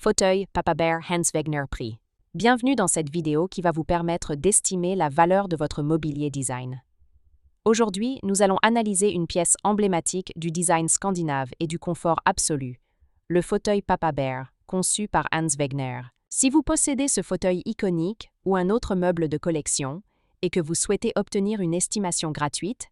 Fauteuil Papa Bear Hans Wegner Prix. Bienvenue dans cette vidéo qui va vous permettre d'estimer la valeur de votre mobilier design. Aujourd'hui, nous allons analyser une pièce emblématique du design scandinave et du confort absolu, le fauteuil Papa Bear, conçu par Hans Wegner. Si vous possédez ce fauteuil iconique ou un autre meuble de collection et que vous souhaitez obtenir une estimation gratuite,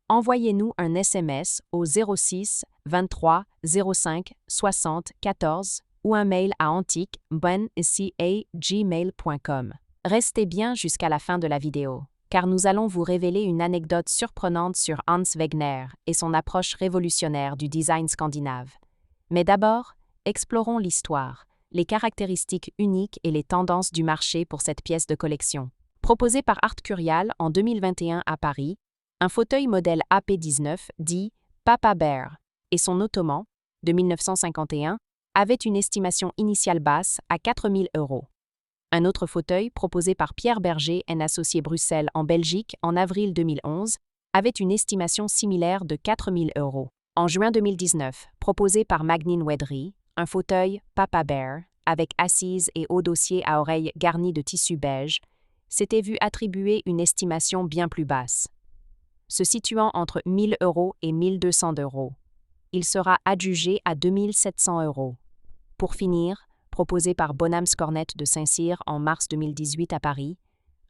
envoyez-nous un SMS au 06 23 05 60 14 ou un mail à antiqueben@gmail.com. Restez bien jusqu'à la fin de la vidéo, car nous allons vous révéler une anecdote surprenante sur Hans Wegner et son approche révolutionnaire du design scandinave. Mais d'abord, explorons l'histoire, les caractéristiques uniques et les tendances du marché pour cette pièce de collection. Proposé par Art Curial en 2021 à Paris, un fauteuil modèle AP19 dit Papa Bear et son ottoman, de 1951, avait une estimation initiale basse à 4 000 €. Un autre fauteuil, proposé par Pierre Berger & Associés Bruxelles en Belgique en avril 2011, avait une estimation similaire de 4 000 €. En juin 2019, proposé par Magnin Wedry, un fauteuil Papa Bear, avec assise et haut dossier à oreilles garni de tissu beige, s'était vu attribuer une estimation bien plus basse, se situant entre 1 000 € et 1 200 €. Il sera adjugé à 2 700 €. Pour finir, proposé par Bonhams Cornet de Saint-Cyr en mars 2018 à Paris,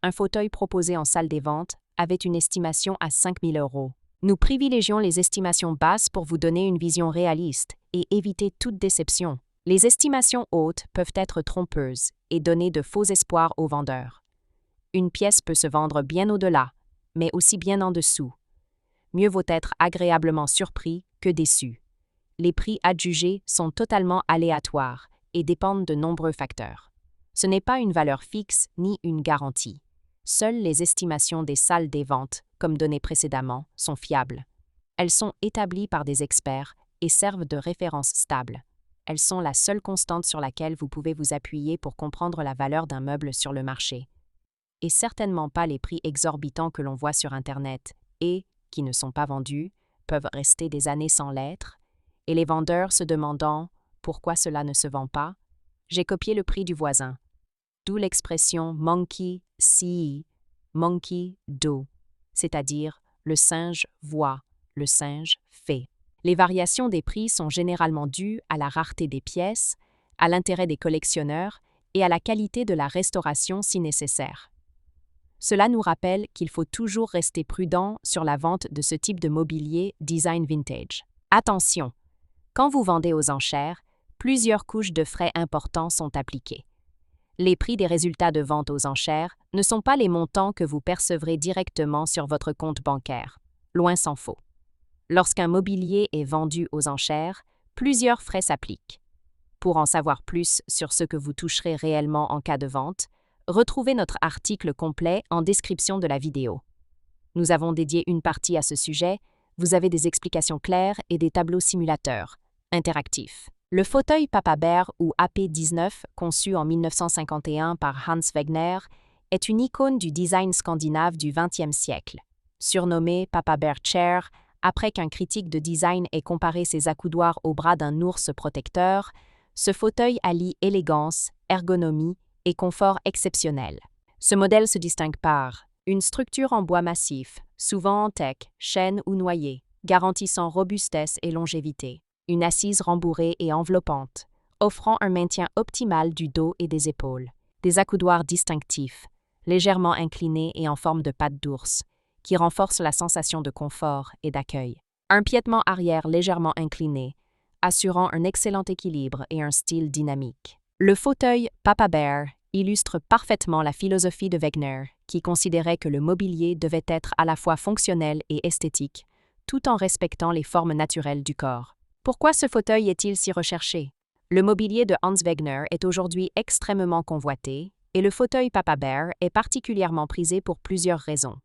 un fauteuil proposé en salle des ventes avait une estimation à 5 000 €. Nous privilégions les estimations basses pour vous donner une vision réaliste et éviter toute déception. Les estimations hautes peuvent être trompeuses et donner de faux espoirs aux vendeurs. Une pièce peut se vendre bien au-delà, mais aussi bien en dessous. Mieux vaut être agréablement surpris que déçu. Les prix adjugés sont totalement aléatoires et dépendent de nombreux facteurs. Ce n'est pas une valeur fixe ni une garantie. Seules les estimations des salles des ventes, comme données précédemment, sont fiables. Elles sont établies par des experts et servent de référence stable. Elles sont la seule constante sur laquelle vous pouvez vous appuyer pour comprendre la valeur d'un meuble sur le marché. Et certainement pas les prix exorbitants que l'on voit sur Internet et, qui ne sont pas vendus, peuvent rester des années sans l'être, et les vendeurs se demandant pourquoi cela ne se vend pas. J'ai copié le prix du voisin. D'où l'expression monkey see, monkey do, c'est-à-dire le singe voit, le singe fait. Les variations des prix sont généralement dues à la rareté des pièces, à l'intérêt des collectionneurs et à la qualité de la restauration si nécessaire. Cela nous rappelle qu'il faut toujours rester prudent sur la vente de ce type de mobilier design vintage. Attention! Quand vous vendez aux enchères, plusieurs couches de frais importants sont appliquées. Les prix des résultats de vente aux enchères ne sont pas les montants que vous percevrez directement sur votre compte bancaire. Loin s'en faut. Lorsqu'un mobilier est vendu aux enchères, plusieurs frais s'appliquent. Pour en savoir plus sur ce que vous toucherez réellement en cas de vente, retrouvez notre article complet en description de la vidéo. Nous avons dédié une partie à ce sujet. Vous avez des explications claires et des tableaux simulateurs interactifs. Le fauteuil Papa Bear ou AP19, conçu en 1951 par Hans Wegner, est une icône du design scandinave du XXe siècle. Surnommé Papa Bear Chair, après qu'un critique de design ait comparé ses accoudoirs au bras d'un ours protecteur, ce fauteuil allie élégance, ergonomie et confort exceptionnel. Ce modèle se distingue par une structure en bois massif, souvent en teck, chêne ou noyer, garantissant robustesse et longévité. Une assise rembourrée et enveloppante, offrant un maintien optimal du dos et des épaules. Des accoudoirs distinctifs, légèrement inclinés et en forme de patte d'ours, qui renforcent la sensation de confort et d'accueil. Un piétement arrière légèrement incliné, assurant un excellent équilibre et un style dynamique. Le fauteuil Papa Bear illustre parfaitement la philosophie de Wegner, qui considérait que le mobilier devait être à la fois fonctionnel et esthétique, tout en respectant les formes naturelles du corps. Pourquoi ce fauteuil est-il si recherché? Le mobilier de Hans Wegner est aujourd'hui extrêmement convoité, et le fauteuil Papa Bear est particulièrement prisé pour plusieurs raisons.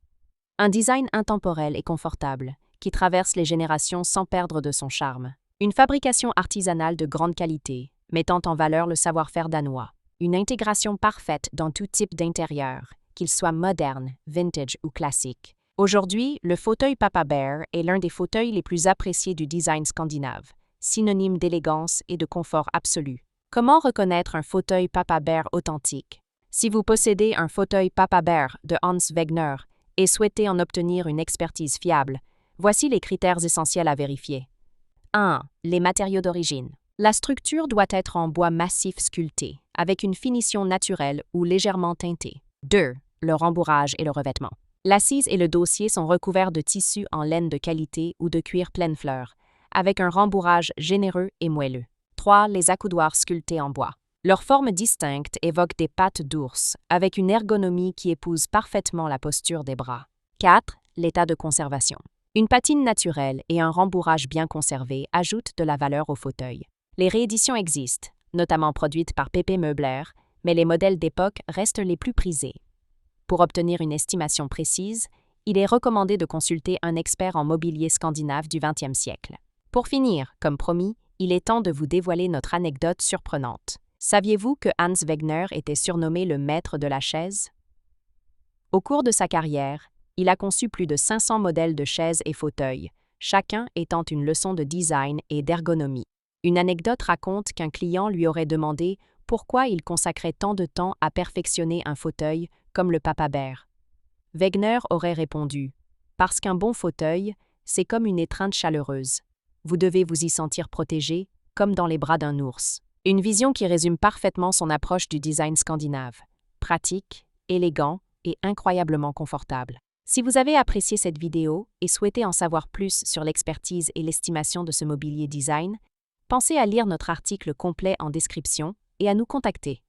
Un design intemporel et confortable, qui traverse les générations sans perdre de son charme. Une fabrication artisanale de grande qualité, mettant en valeur le savoir-faire danois. Une intégration parfaite dans tout type d'intérieur, qu'il soit moderne, vintage ou classique. Aujourd'hui, le fauteuil Papa Bear est l'un des fauteuils les plus appréciés du design scandinave, synonyme d'élégance et de confort absolu. Comment reconnaître un fauteuil Papa Bear authentique? Si vous possédez un fauteuil Papa Bear de Hans Wegner et souhaitez en obtenir une expertise fiable, voici les critères essentiels à vérifier. 1. Les matériaux d'origine. La structure doit être en bois massif sculpté, avec une finition naturelle ou légèrement teintée. 2. Le rembourrage et le revêtement. L'assise et le dossier sont recouverts de tissu en laine de qualité ou de cuir pleine fleur, avec un rembourrage généreux et moelleux. 3. Les accoudoirs sculptés en bois. Leur forme distincte évoque des pattes d'ours, avec une ergonomie qui épouse parfaitement la posture des bras. 4. L'état de conservation. Une patine naturelle et un rembourrage bien conservé ajoutent de la valeur au fauteuil. Les rééditions existent, notamment produites par PP Meubler, mais les modèles d'époque restent les plus prisés. Pour obtenir une estimation précise, il est recommandé de consulter un expert en mobilier scandinave du XXe siècle. Pour finir, comme promis, il est temps de vous dévoiler notre anecdote surprenante. Saviez-vous que Hans Wegner était surnommé le maître de la chaise? Au cours de sa carrière, il a conçu plus de 500 modèles de chaises et fauteuils, chacun étant une leçon de design et d'ergonomie. Une anecdote raconte qu'un client lui aurait demandé pourquoi il consacrait tant de temps à perfectionner un fauteuil comme le Papa Bear. Wegner aurait répondu « Parce qu'un bon fauteuil, c'est comme une étreinte chaleureuse. Vous devez vous y sentir protégé, comme dans les bras d'un ours. » Une vision qui résume parfaitement son approche du design scandinave. Pratique, élégant et incroyablement confortable. Si vous avez apprécié cette vidéo et souhaitez en savoir plus sur l'expertise et l'estimation de ce mobilier design, pensez à lire notre article complet en description et à nous contacter.